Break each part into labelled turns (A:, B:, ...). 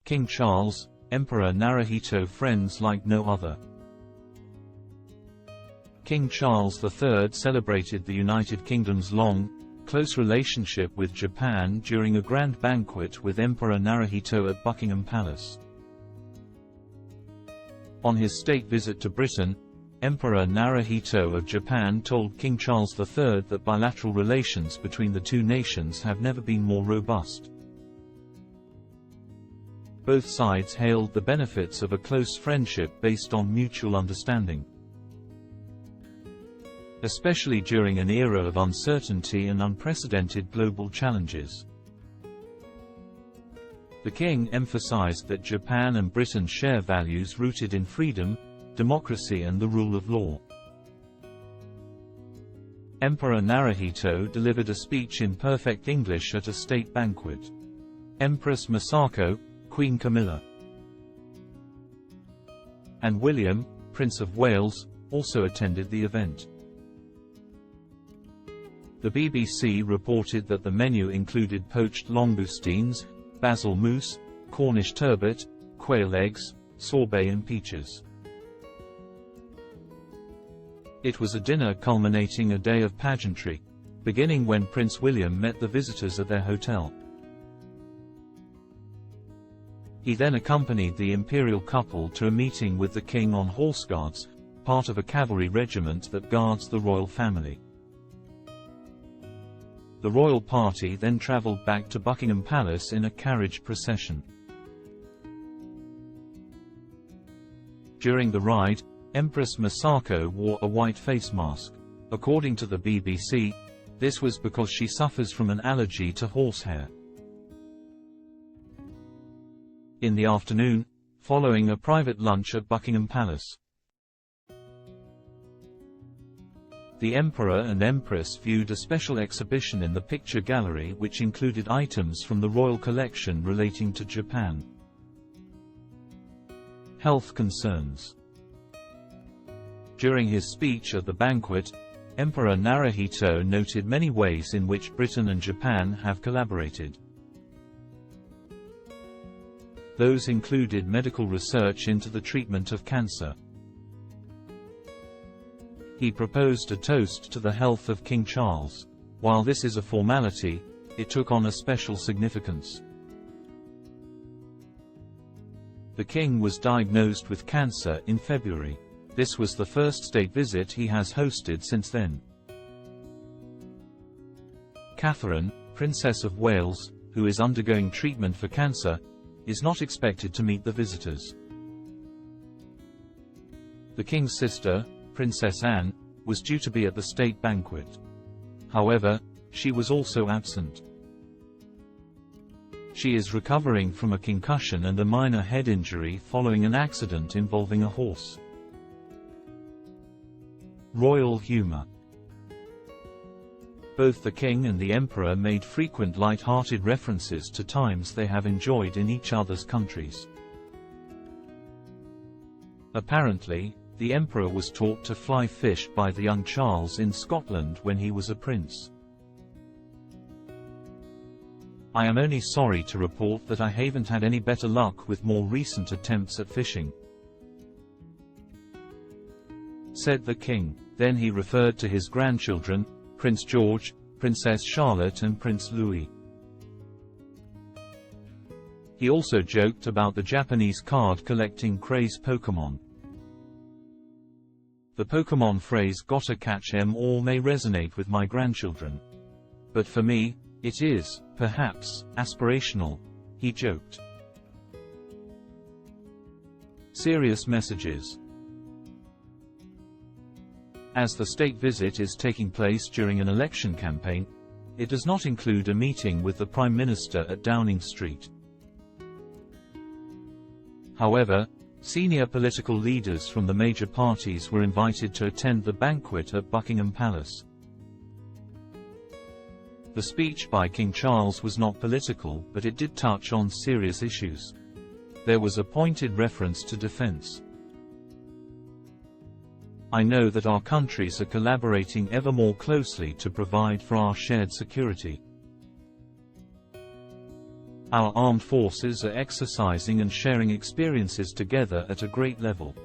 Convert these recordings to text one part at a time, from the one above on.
A: King Charles, Emperor Naruhito friends like no other. King Charles III celebrated the United Kingdom's long, close relationship with Japan during a grand banquet with Emperor Naruhito at Buckingham Palace. On his state visit to Britain, Emperor Naruhito of Japan told King Charles III that bilateral relations between the two nations have never been more robust. Both sides hailed the benefits of a close friendship based on mutual understanding. Especially during an era of uncertainty and unprecedented global challenges. The king emphasized that Japan and Britain share values rooted in freedom, democracy and the rule of law. Emperor Naruhito delivered a speech in perfect English at a state banquet. Empress Masako, Queen Camilla, and William, Prince of Wales, also attended the event. The BBC reported that the menu included poached langoustines, basil mousse, Cornish turbot, quail eggs, sorbet and peaches. It was a dinner culminating a day of pageantry, beginning when Prince William met the visitors at their hotel. He then accompanied the imperial couple to a meeting with the king on Horse Guards, part of a cavalry regiment that guards the royal family. The royal party then travelled back to Buckingham Palace in a carriage procession. During the ride, Empress Masako wore a white face mask. According to the BBC, this was because she suffers from an allergy to horsehair. In the afternoon, following a private lunch at Buckingham Palace, the Emperor and Empress viewed a special exhibition in the picture gallery which included items from the royal collection relating to Japan. Health concerns. During his speech at the banquet, Emperor Naruhito noted many ways in which Britain and Japan have collaborated. Those included medical research into the treatment of cancer. He proposed a toast to the health of King Charles. While this is a formality, it took on a special significance. The king was diagnosed with cancer in February. This was the first state visit he has hosted since then. Catherine, Princess of Wales, who is undergoing treatment for cancer, is not expected to meet the visitors. The king's sister, Princess Anne, was due to be at the state banquet. However, she was also absent. She is recovering from a concussion and a minor head injury following an accident involving a horse. Royal humor. Both the king and the emperor made frequent light-hearted references to times they have enjoyed in each other's countries. Apparently, the emperor was taught to fly fish by the young Charles in Scotland when he was a prince. I am only sorry to report that I haven't had any better luck with more recent attempts at fishing, said the king. Then he referred to his grandchildren, Prince George, Princess Charlotte and Prince Louis. He also joked about the Japanese card collecting craze Pokémon. The Pokémon phrase "gotta catch 'em all" may resonate with my grandchildren. But for me, it is, perhaps, aspirational, he joked. Serious messages. As the state visit is taking place during an election campaign, it does not include a meeting with the Prime Minister at Downing Street. However, senior political leaders from the major parties were invited to attend the banquet at Buckingham Palace. The speech by King Charles was not political, but it did touch on serious issues. There was a pointed reference to defense. I know that our countries are collaborating ever more closely to provide for our shared security. Our armed forces are exercising and sharing experiences together at a great level.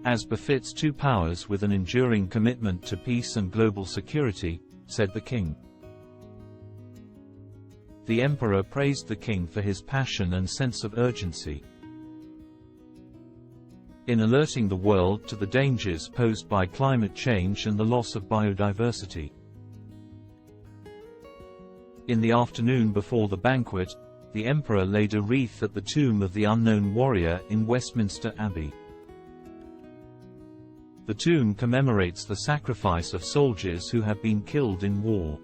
A: As befits two powers with an enduring commitment to peace and global security, said the king. The emperor praised the king for his passion and sense of urgency in alerting the world to the dangers posed by climate change and the loss of biodiversity. In the afternoon before the banquet, the emperor laid a wreath at the tomb of the unknown warrior in Westminster Abbey. The tomb commemorates the sacrifice of soldiers who have been killed in war.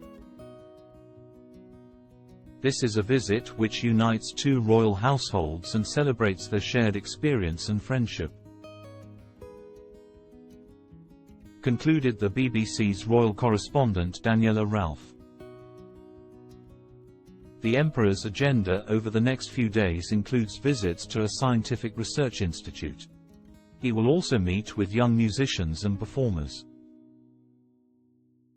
A: This is a visit which unites two royal households and celebrates their shared experience and friendship. Concluded the BBC's royal correspondent Daniela Ralph. The emperor's agenda over the next few days includes visits to a scientific research institute. He will also meet with young musicians and performers.